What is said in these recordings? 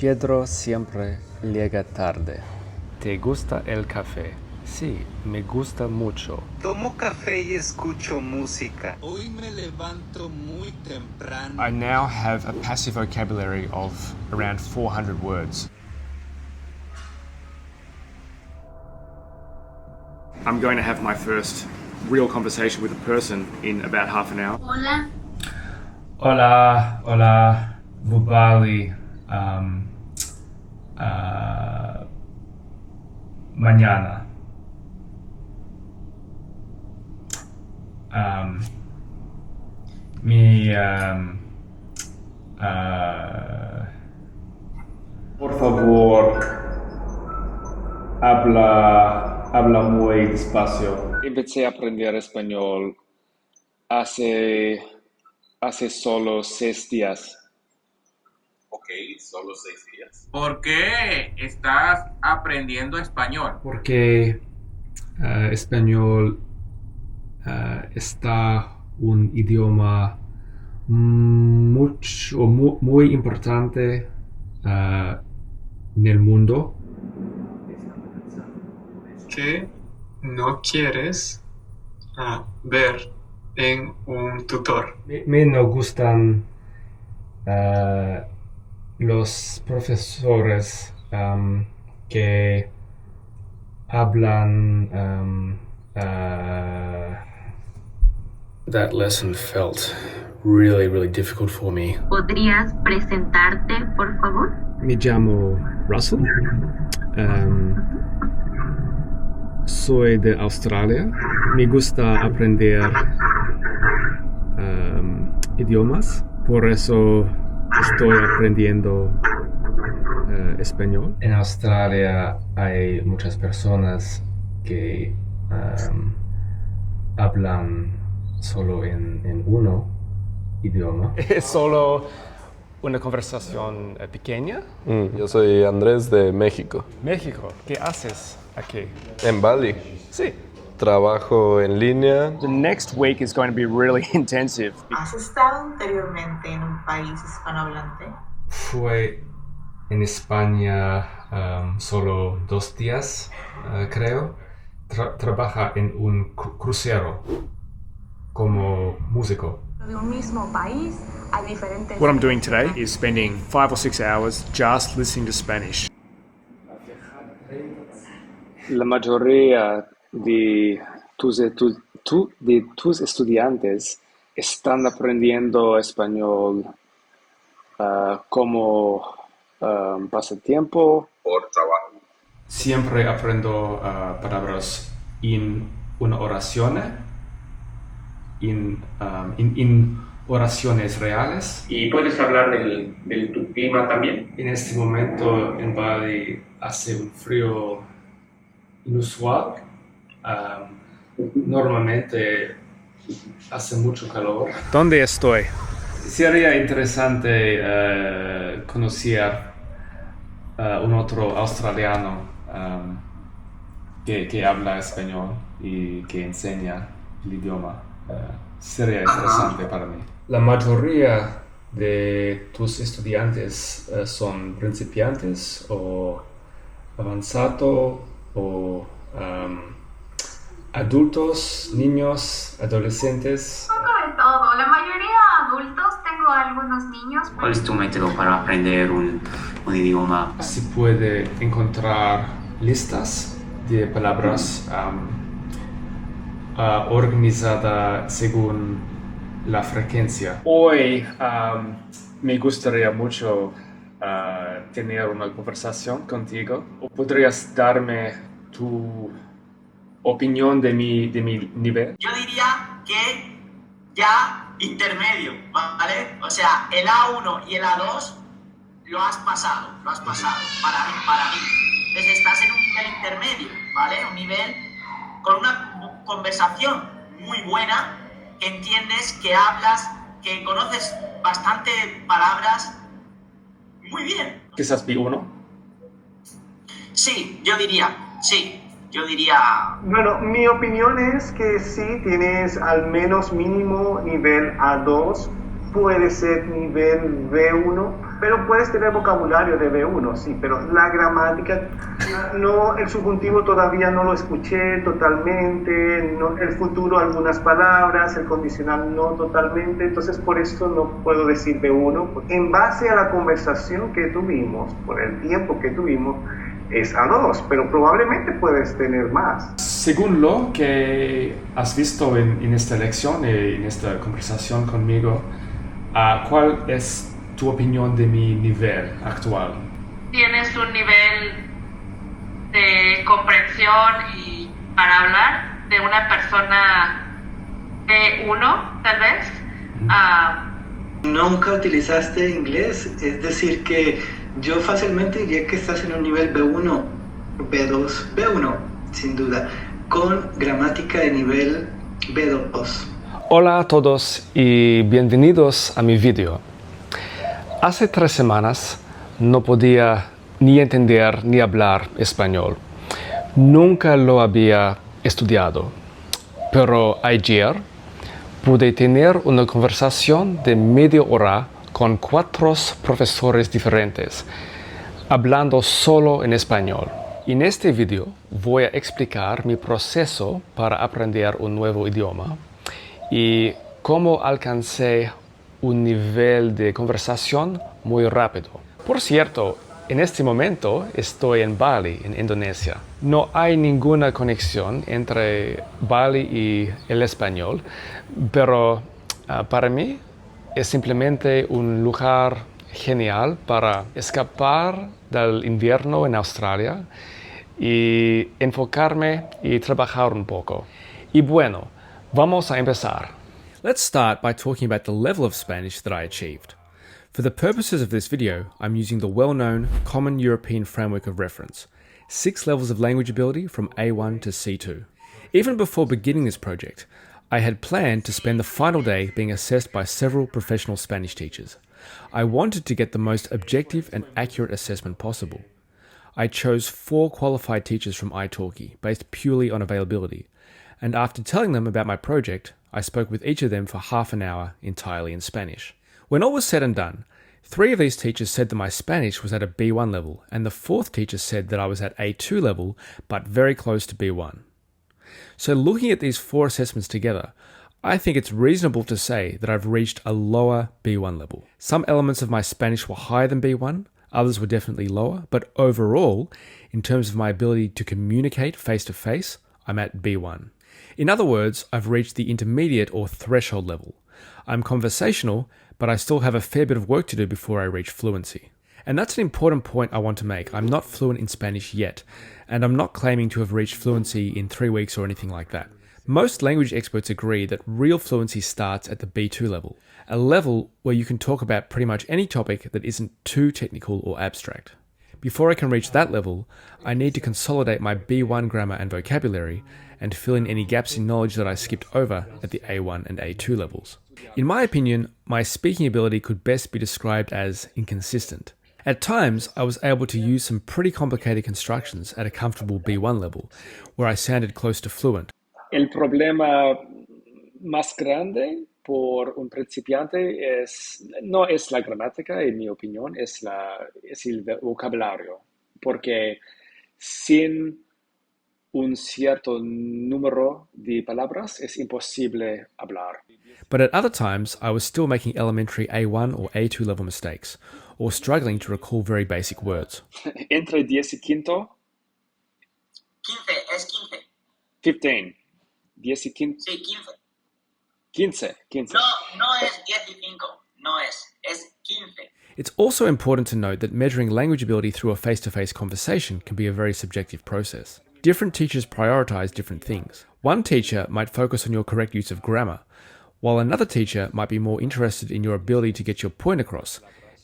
Pedro siempre llega tarde. ¿Te gusta el café? Sí, me gusta mucho. Tomo café y escucho música. Hoy me levanto muy temprano. I now have a passive vocabulary of around 400 words. I'm going to have my first real conversation with a person in about half an hour. Hola. Hola, Bali. Mañana. Por favor, habla muy despacio. Empecé a aprender español hace solo 6 días. Ok, solo 6 días. ¿Por qué estás aprendiendo español? Porque español está un idioma muy importante en el mundo. ¿Qué no quieres ver en un tutor? Me no gustan los profesores que hablan. That lesson felt really difficult for me. ¿Podrías presentarte, por favor? Me llamo Russell. Soy de Australia. Me gusta aprender idiomas. Por eso estoy aprendiendo español. En Australia hay muchas personas que hablan solo en uno idioma. Es solo una conversación pequeña. Yo soy Andrés de México. México, ¿qué haces aquí? En Bali. Sí. Trabajo en línea. The next week is going to be really intensive. ¿Has estado anteriormente en un país hispanohablante? Fue en España solo 2 días, creo. Trabaja en un crucero como músico. De un mismo país hay diferentes. What I'm doing today is spending 5 or 6 hours just listening to Spanish. La mayoría de tus estudiantes están aprendiendo español como pasatiempo. Por trabajo. Siempre aprendo palabras en una oración, en oraciones reales. ¿Y puedes hablar del tu clima también? En este momento en Bali hace un frío inusual. Normalmente hace mucho calor. ¿Dónde estoy? Sería interesante conocer un otro australiano que habla español y que enseña el idioma. Sería interesante para mí. La mayoría de tus estudiantes son principiantes o avanzados o adultos, niños, adolescentes. Un poco de todo. La mayoría adultos, tengo algunos niños. ¿Cuál es tu método para aprender un idioma? Se puede encontrar listas de palabras organizadas según la frecuencia. Hoy me gustaría mucho tener una conversación contigo. ¿Podrías darme tu opinión de mi nivel? Yo diría que ya intermedio, ¿vale? O sea, el A1 y el A2 lo has pasado, para mí. Entonces estás en un nivel intermedio, ¿vale? Un nivel con una conversación muy buena, que entiendes, que hablas, que conoces bastante palabras muy bien. Quizás B1. Sí, yo diría. Bueno, mi opinión es que sí tienes al menos mínimo nivel A2, puede ser nivel B1, Pero puedes tener vocabulario de B1, sí, pero la gramática, no, el subjuntivo todavía no lo escuché totalmente, no, el futuro algunas palabras, el condicional no totalmente, entonces por esto no puedo decir B1. En base a la conversación que tuvimos, por el tiempo que tuvimos, es A2, pero probablemente puedes tener más. Según lo que has visto en esta lección, en esta conversación conmigo, ¿cuál es tu opinión de mi nivel actual? ¿Tienes un nivel de comprensión y para hablar de una persona B1, tal vez? Nunca utilizaste inglés, es decir que yo fácilmente diría que estás en un nivel B1, B2, B1, sin duda, con gramática de nivel B2. Hola a todos y bienvenidos a mi vídeo. Hace 3 semanas no podía ni entender ni hablar español. Nunca lo había estudiado. Pero ayer pude tener una conversación de media hora con 4 profesores diferentes, hablando solo en español. En este vídeo voy a explicar mi proceso para aprender un nuevo idioma y cómo alcancé un nivel de conversación muy rápido. Por cierto, en este momento estoy en Bali, en Indonesia. No hay ninguna conexión entre Bali y el español, pero para mí es simplemente un lugar genial para escapar del invierno en Australia y enfocarme y trabajar un poco. Y bueno, vamos a empezar. Let's start by talking about the level of Spanish that I achieved. For the purposes of this video, I'm using the well-known Common European Framework of Reference, 6 levels of language ability from A1 to C2. Even before beginning this project, I had planned to spend the final day being assessed by several professional Spanish teachers. I wanted to get the most objective and accurate assessment possible. I chose 4 qualified teachers from italki based purely on availability, and after telling them about my project, I spoke with each of them for half an hour entirely in Spanish. When all was said and done, 3 of these teachers said that my Spanish was at a B1 level, and the 4th teacher said that I was at A2 level, but very close to B1. So looking at these 4 assessments together, I think it's reasonable to say that I've reached a lower B1 level. Some elements of my Spanish were higher than B1, others were definitely lower, but overall, in terms of my ability to communicate face-to-face, I'm at B1. In other words, I've reached the intermediate or threshold level. I'm conversational, but I still have a fair bit of work to do before I reach fluency. And that's an important point I want to make. I'm not fluent in Spanish yet, and I'm not claiming to have reached fluency in 3 weeks or anything like that. Most language experts agree that real fluency starts at the B2 level, a level where you can talk about pretty much any topic that isn't too technical or abstract. Before I can reach that level, I need to consolidate my B1 grammar and vocabulary and fill in any gaps in knowledge that I skipped over at the A1 and A2 levels. In my opinion, my speaking ability could best be described as inconsistent. At times, I was able to use some pretty complicated constructions at a comfortable B1 level, where I sounded close to fluent. El problema más grande por un principiante no es la gramática, en mi opinión, es el vocabulario, porque sin un cierto número de palabras es imposible hablar. But at other times, I was still making elementary A1 or A2 level mistakes, or struggling to recall very basic words. Entre 10 y 15. 15, es 15. 15. 10 y 15. Sí, 15. 15. No es 10 y 5. No es 15. It's also important to note that measuring language ability through a face-to-face conversation can be a very subjective process. Different teachers prioritize different things. One teacher might focus on your correct use of grammar, while another teacher might be more interested in your ability to get your point across,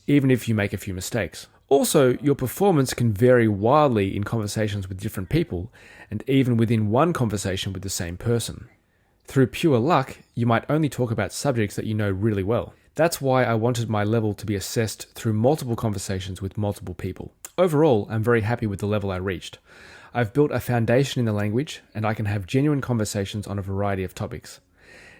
even if you make a few mistakes. Also, your performance can vary wildly in conversations with different people, and even within one conversation with the same person. Through pure luck, you might only talk about subjects that you know really well. That's why I wanted my level to be assessed through multiple conversations with multiple people. Overall, I'm very happy with the level I reached. I've built a foundation in the language, and I can have genuine conversations on a variety of topics.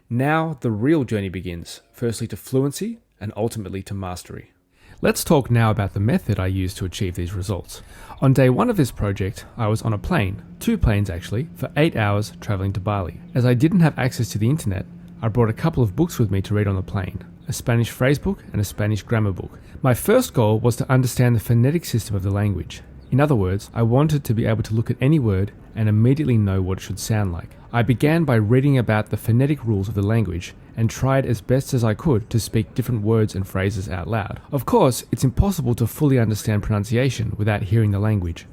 Now, the real journey begins, firstly to fluency, and ultimately to mastery. Let's talk now about the method I used to achieve these results. On day 1 of this project, I was on a plane, 2 planes actually, for 8 hours traveling to Bali. As I didn't have access to the internet, I brought a couple of books with me to read on the plane, a Spanish phrase book and a Spanish grammar book. My first goal was to understand the phonetic system of the language. In other words, I wanted to be able to look at any word and immediately know what it should sound like. I began by reading about the phonetic rules of the language and tried as best as I could to speak different words and phrases out loud. Of course, it's impossible to fully understand pronunciation without hearing the language.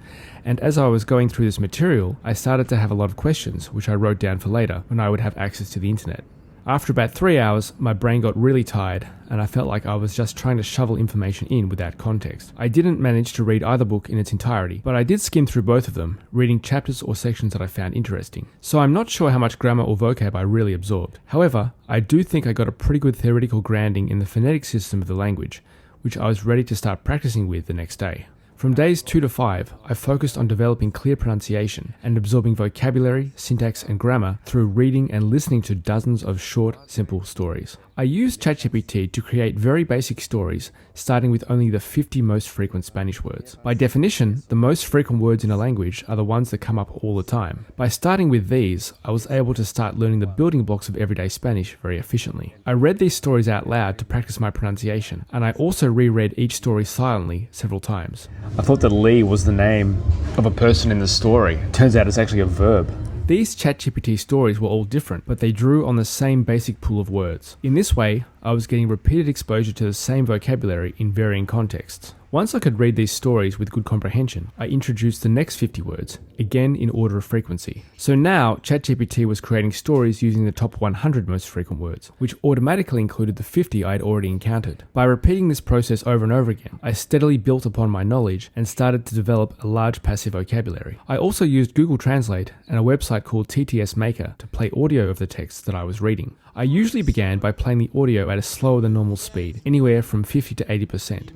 And as I was going through this material, I started to have a lot of questions, which I wrote down for later when I would have access to the internet. After about 3 hours, my brain got really tired and I felt like I was just trying to shovel information in without context. I didn't manage to read either book in its entirety, but I did skim through both of them, reading chapters or sections that I found interesting. So I'm not sure how much grammar or vocab I really absorbed. However, I do think I got a pretty good theoretical grounding in the phonetic system of the language, which I was ready to start practicing with the next day. From days 2 to 5, I focused on developing clear pronunciation and absorbing vocabulary, syntax, and grammar through reading and listening to dozens of short, simple stories. I used ChatGPT to create very basic stories, starting with only the 50 most frequent Spanish words. By definition, the most frequent words in a language are the ones that come up all the time. By starting with these, I was able to start learning the building blocks of everyday Spanish very efficiently. I read these stories out loud to practice my pronunciation, and I also reread each story silently several times. I thought that Lee was the name of a person in the story. Turns out it's actually a verb. These ChatGPT stories were all different, but they drew on the same basic pool of words. In this way, I was getting repeated exposure to the same vocabulary in varying contexts. Once I could read these stories with good comprehension, I introduced the next 50 words, again in order of frequency. So now, ChatGPT was creating stories using the top 100 most frequent words, which automatically included the 50 I had already encountered. By repeating this process over and over again, I steadily built upon my knowledge and started to develop a large passive vocabulary. I also used Google Translate and a website called TTS Maker to play audio of the text that I was reading. I usually began by playing the audio at a slower than normal speed, anywhere from 50 to 80%.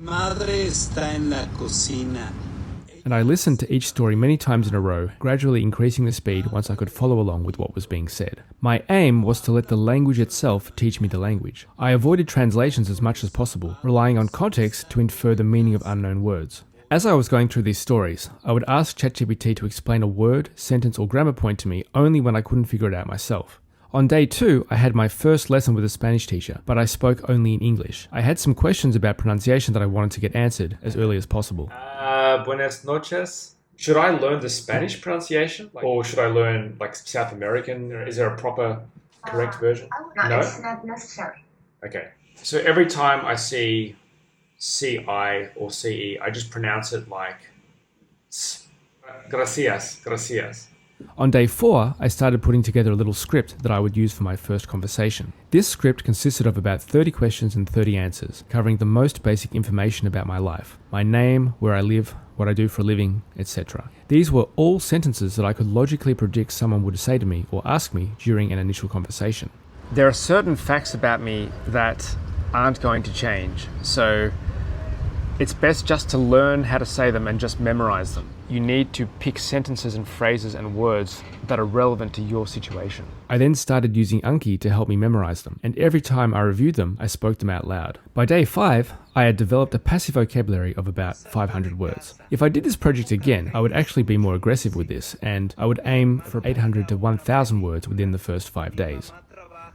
And I listened to each story many times in a row, gradually increasing the speed once I could follow along with what was being said. My aim was to let the language itself teach me the language. I avoided translations as much as possible, relying on context to infer the meaning of unknown words. As I was going through these stories, I would ask ChatGPT to explain a word, sentence, or grammar point to me only when I couldn't figure it out myself. On day 2, I had my first lesson with a Spanish teacher, but I spoke only in English. I had some questions about pronunciation that I wanted to get answered as early as possible. Buenas noches. Should I learn the Spanish pronunciation? Or should I learn like South American? Is there a proper correct version? No, it's not necessary. Okay. So every time I see CI or CE, I just pronounce it like gracias, gracias. On day 4, I started putting together a little script that I would use for my first conversation. This script consisted of about 30 questions and 30 answers, covering the most basic information about my life, my name, where I live, what I do for a living, etc. These were all sentences that I could logically predict someone would say to me or ask me during an initial conversation. There are certain facts about me that aren't going to change, so it's best just to learn how to say them and just memorize them. You need to pick sentences and phrases and words that are relevant to your situation. I then started using Anki to help me memorize them, and every time I reviewed them, I spoke them out loud. By day 5, I had developed a passive vocabulary of about 500 words. If I did this project again, I would actually be more aggressive with this, and I would aim for 800 to 1,000 words within the first 5 days.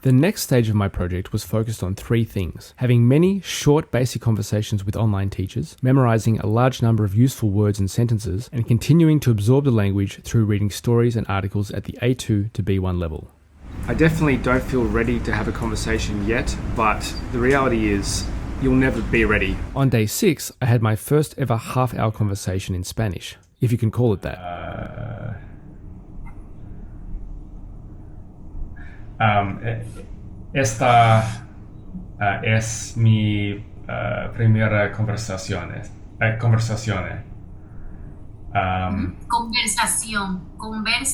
The next stage of my project was focused on 3 things: having many short basic conversations with online teachers, memorizing a large number of useful words and sentences, and continuing to absorb the language through reading stories and articles at the A2 to B1 level. I definitely don't feel ready to have a conversation yet, but the reality is you'll never be ready. On day 6, I had my first ever half-hour conversation in Spanish, if you can call it that. Esta es mi primera conversación.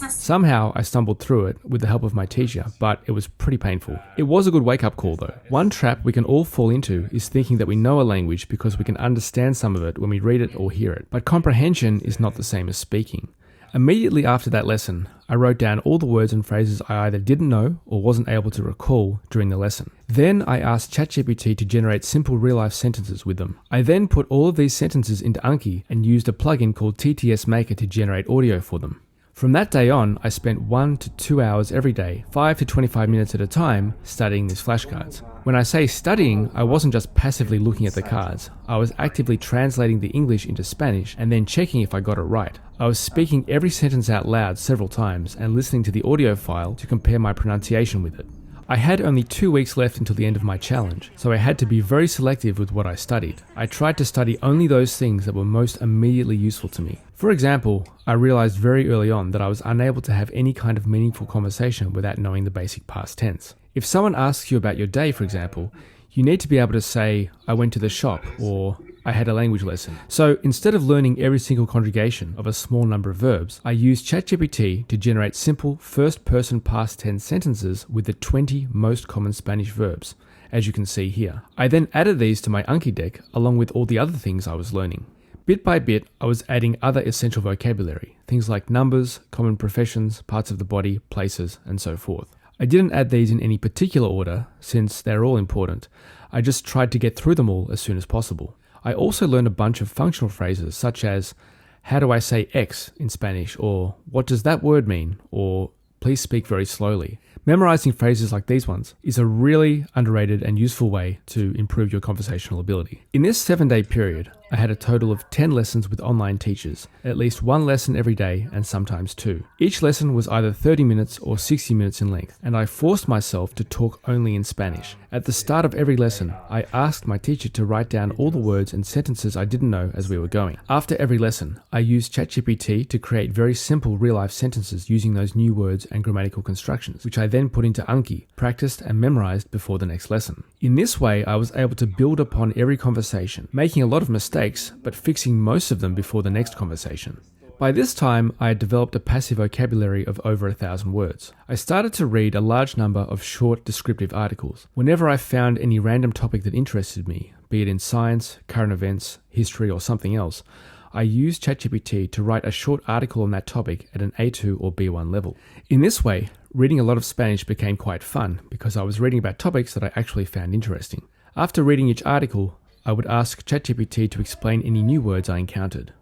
Somehow I stumbled through it with the help of my teacher, but it was pretty painful. It was a good wake-up call though. One trap we can all fall into is thinking that we know a language because we can understand some of it when we read it or hear it. But comprehension is not the same as speaking. Immediately after that lesson, I wrote down all the words and phrases I either didn't know or wasn't able to recall during the lesson. Then I asked ChatGPT to generate simple real-life sentences with them. I then put all of these sentences into Anki and used a plugin called TTS Maker to generate audio for them. From that day on, I spent 1 to 2 hours every day, 5 to 25 minutes at a time, studying these flashcards. When I say studying, I wasn't just passively looking at the cards. I was actively translating the English into Spanish and then checking if I got it right. I was speaking every sentence out loud several times and listening to the audio file to compare my pronunciation with it. I had only 2 weeks left until the end of my challenge, so I had to be very selective with what I studied. I tried to study only those things that were most immediately useful to me. For example, I realized very early on that I was unable to have any kind of meaningful conversation without knowing the basic past tense. If someone asks you about your day, for example, you need to be able to say, I went to the shop, or I had a language lesson. So instead of learning every single conjugation of a small number of verbs, I used ChatGPT to generate simple first-person past tense sentences with the 20 most common Spanish verbs, as you can see here. I then added these to my Anki deck along with all the other things I was learning. Bit by bit, I was adding other essential vocabulary, things like numbers, common professions, parts of the body, places, and so forth. I didn't add these in any particular order, since they're all important. I just tried to get through them all as soon as possible. I also learned a bunch of functional phrases such as, how do I say X in Spanish, or what does that word mean, or please speak very slowly. Memorizing phrases like these ones is a really underrated and useful way to improve your conversational ability. In this 7-day period, I had a total of 10 lessons with online teachers, at least 1 lesson every day and sometimes 2. Each lesson was either 30 minutes or 60 minutes in length, and I forced myself to talk only in Spanish. At the start of every lesson, I asked my teacher to write down all the words and sentences I didn't know as we were going. After every lesson, I used ChatGPT to create very simple real-life sentences using those new words and grammatical constructions, which I then put into Anki, practiced and memorized before the next lesson. In this way, I was able to build upon every conversation, making a lot of mistakes, but fixing most of them before the next conversation. By this time, I had developed a passive vocabulary of over 1,000 words. I started to read a large number of short descriptive articles. Whenever I found any random topic that interested me, be it in science, current events, history, or something else, I used ChatGPT to write a short article on that topic at an A2 or B1 level. In this way, reading a lot of Spanish became quite fun because I was reading about topics that I actually found interesting. After reading each article, I would ask ChatGPT to explain any new words I encountered.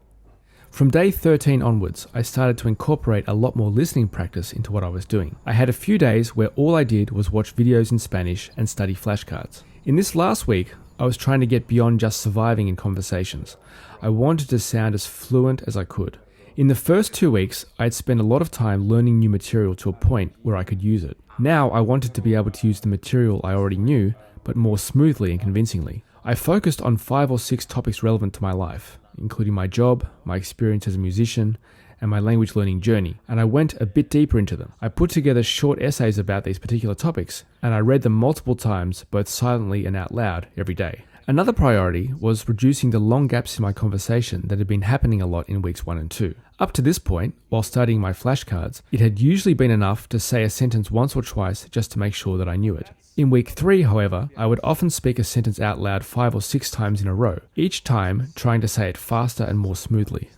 From day 13 onwards, I started to incorporate a lot more listening practice into what I was doing. I had a few days where all I did was watch videos in Spanish and study flashcards. In this last week, I was trying to get beyond just surviving in conversations. I wanted to sound as fluent as I could. In the first 2 weeks, I'd spent a lot of time learning new material to a point where I could use it. Now I wanted to be able to use the material I already knew, but more smoothly and convincingly. I focused on 5 or 6 topics relevant to my life, including my job, my experience as a musician, and my language learning journey, and I went a bit deeper into them. I put together short essays about these particular topics, and I read them multiple times, both silently and out loud, every day. Another priority was reducing the long gaps in my conversation that had been happening a lot in weeks 1 and 2. Up to this point, while studying my flashcards, it had usually been enough to say a sentence once or twice just to make sure that I knew it. In week 3, however, I would often speak a sentence out loud 5 or 6 times in a row, each time trying to say it faster and more smoothly.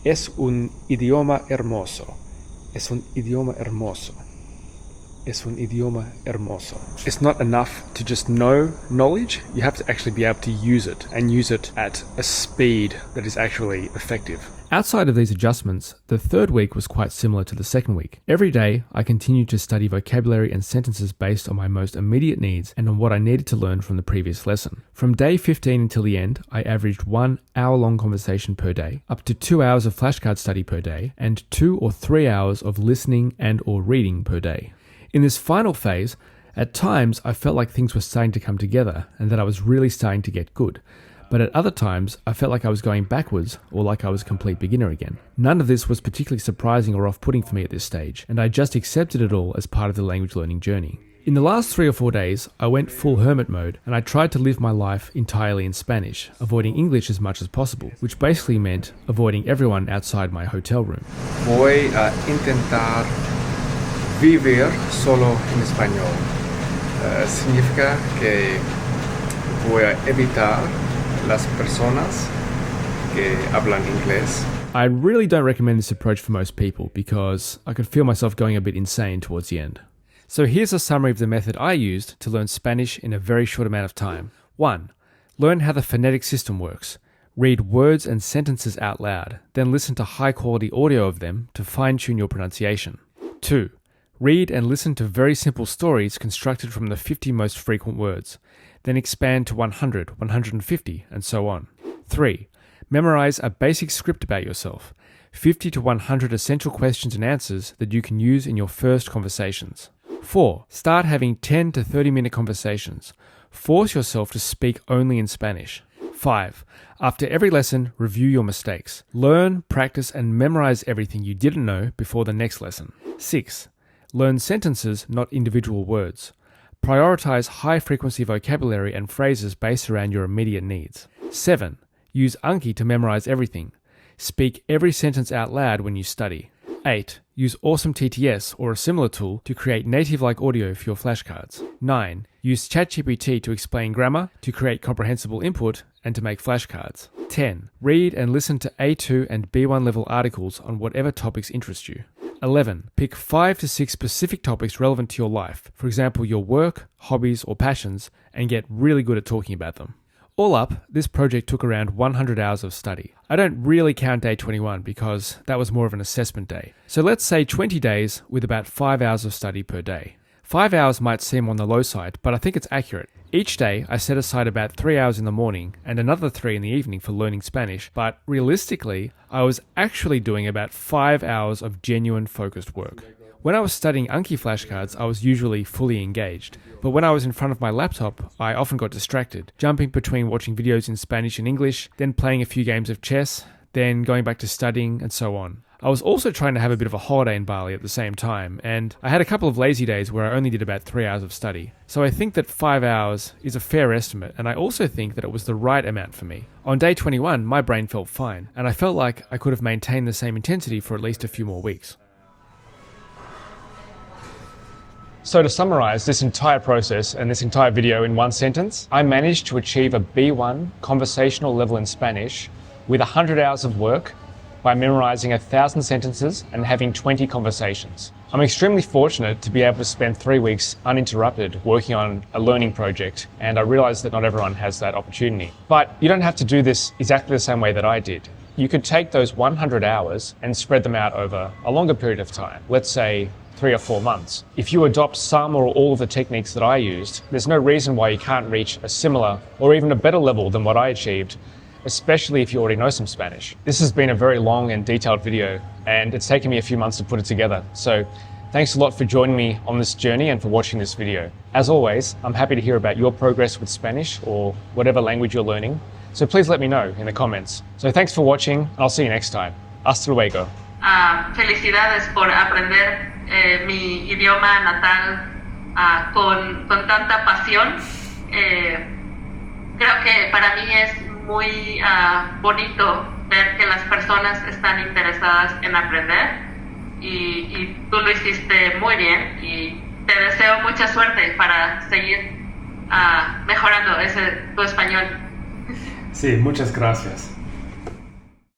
Es un idioma hermoso. Es un idioma hermoso. Es un idioma hermoso. It's not enough to just know knowledge, you have to actually be able to use it, and use it at a speed that is actually effective. Outside of these adjustments, the 3rd week was quite similar to the 2nd week. Every day, I continued to study vocabulary and sentences based on my most immediate needs and on what I needed to learn from the previous lesson. From day 15 until the end, I averaged 1 hour-long conversation per day, up to 2 hours of flashcard study per day, and 2 or 3 hours of listening and or reading per day. In this final phase, at times I felt like things were starting to come together and that I was really starting to get good. But at other times, I felt like I was going backwards or like I was a complete beginner again. None of this was particularly surprising or off-putting for me at this stage, and I just accepted it all as part of the language learning journey. In the last 3 or 4 days, I went full hermit mode and I tried to live my life entirely in Spanish, avoiding English as much as possible, which basically meant avoiding everyone outside my hotel room. Voy a intentar vivir solo en español. Significa que voy a evitar las personas que hablan inglés I really don't recommend this approach for most people because I could feel myself going a bit insane towards the end. So here's a summary of the method I used to learn Spanish in a very short amount of time. 1. Learn how the phonetic system works. Read words and sentences out loud, then listen to high-quality audio of them to fine-tune your pronunciation. 2. Read and listen to very simple stories constructed from the 50 most frequent words, then expand to 100, 150, and so on. 3. Memorize a basic script about yourself, 50 to 100 essential questions and answers that you can use in your first conversations. 4. Start having 10 to 30-minute conversations. Force yourself to speak only in Spanish. 5. After every lesson, review your mistakes. Learn, practice, and memorize everything you didn't know before the next lesson. 6. Learn sentences, not individual words. Prioritize high-frequency vocabulary and phrases based around your immediate needs. 7. Use Anki to memorize everything. Speak every sentence out loud when you study. 8. Use Awesome TTS or a similar tool to create native-like audio for your flashcards. 9. Use ChatGPT to explain grammar, to create comprehensible input, and to make flashcards. 10. Read and listen to A2 and B1 level articles on whatever topics interest you. 11. Pick 5 to 6 specific topics relevant to your life, for example your work, hobbies, or passions, and get really good at talking about them. All up, this project took around 100 hours of study. I don't really count day 21 because that was more of an assessment day. So let's say 20 days with about 5 hours of study per day. 5 hours might seem on the low side, but I think it's accurate. Each day, I set aside about 3 hours in the morning and another 3 in the evening for learning Spanish, but realistically, I was actually doing about 5 hours of genuine focused work. When I was studying Anki flashcards, I was usually fully engaged. But when I was in front of my laptop, I often got distracted, jumping between watching videos in Spanish and English, then playing a few games of chess, then going back to studying, and so on. I was also trying to have a bit of a holiday in Bali at the same time, and I had a couple of lazy days where I only did about 3 hours of study. So I think that 5 hours is a fair estimate, and I also think that it was the right amount for me. On day 21, my brain felt fine, and I felt like I could have maintained the same intensity for at least a few more weeks. So to summarize this entire process and this entire video in one sentence, I managed to achieve a B1 conversational level in Spanish with 100 hours of work by memorizing 1,000 sentences and having 20 conversations. I'm extremely fortunate to be able to spend 3 weeks uninterrupted working on a learning project, and I realize that not everyone has that opportunity. But you don't have to do this exactly the same way that I did. You could take those 100 hours and spread them out over a longer period of time, let's say 3 or 4 months. If you adopt some or all of the techniques that I used, there's no reason why you can't reach a similar or even a better level than what I achieved, especially if you already know some Spanish. This has been a very long and detailed video, and it's taken me a few months to put it together. So thanks a lot for joining me on this journey and for watching this video. As always, I'm happy to hear about your progress with Spanish or whatever language you're learning. So please let me know in the comments. So thanks for watching, and I'll see you next time. Hasta luego. Felicidades por aprender mi idioma natal con tanta pasión. Creo que para mí es muy bonito ver que las personas están interesadas en aprender y tú lo hiciste muy bien y te deseo mucha suerte para seguir mejorando tu español. Sí, muchas gracias.